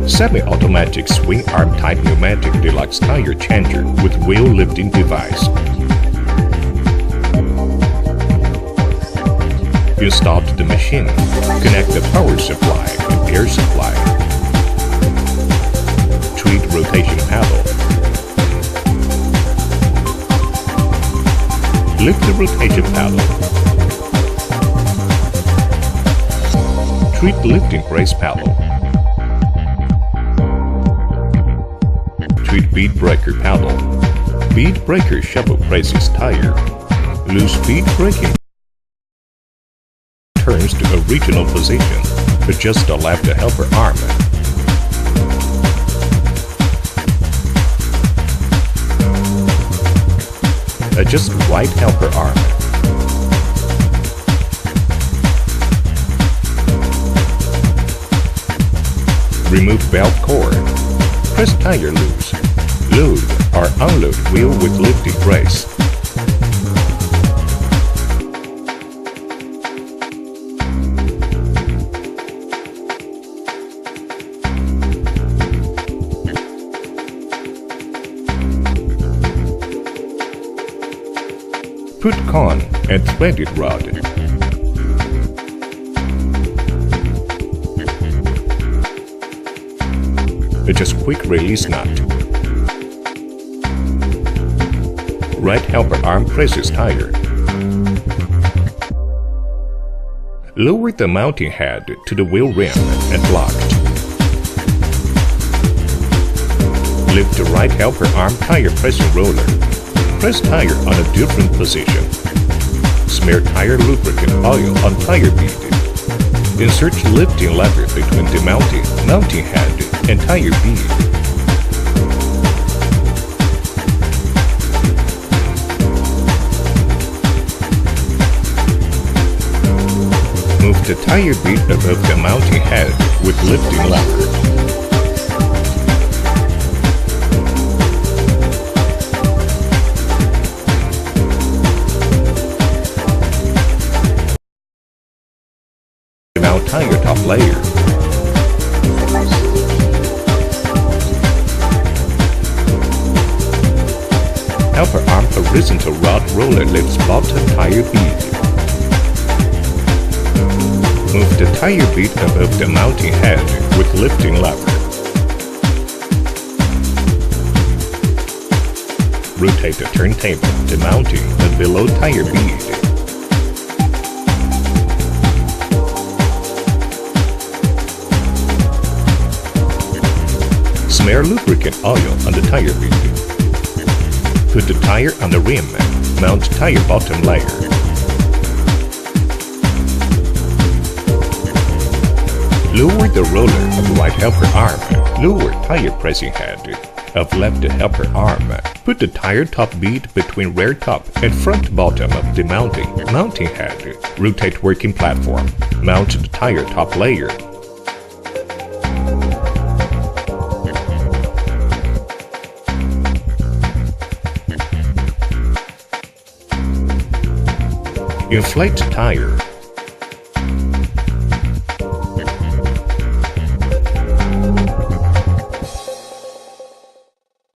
Semi-automatic swing arm type pneumatic deluxe tire changer with wheel lifting device. Installed the machine. Connect the power supply and air supply. Treat rotation paddle. Lift the rotation paddle. Treat lifting brace paddle. Treat bead breaker paddle. Bead breaker shovel presses tire. Loose bead braking turns to original position. Adjust the left helper arm. Adjust right helper arm. Remove belt cord. Press tire loose. Load or unload wheel with lifting brace. Put con and threaded rod. Adjust quick release nut. Right helper arm presses tire. Lower the mounting head to the wheel rim and locked. Lift the right helper arm tire pressing roller. Press tire on a different position. Smear tire lubricant oil on tire bead. Insert lifting lever between the mounting head and tire bead. Move the tire bead above the mounting head with lifting lever. Now tire top layer. Helper arm horizontal rod roller lifts bottom tire bead. Move the tire bead above the mounting head with lifting lever. Rotate the turntable to mounting and below tire bead. Smear lubricant oil on the tire bead. Put the tire on the rim. Mount tire bottom layer. Lower the roller of right helper arm. Lower tire pressing head of left helper arm. Put the tire top bead between rear top and front bottom of the mounting head. Rotate working platform. Mount the tire top layer. Inflate tire.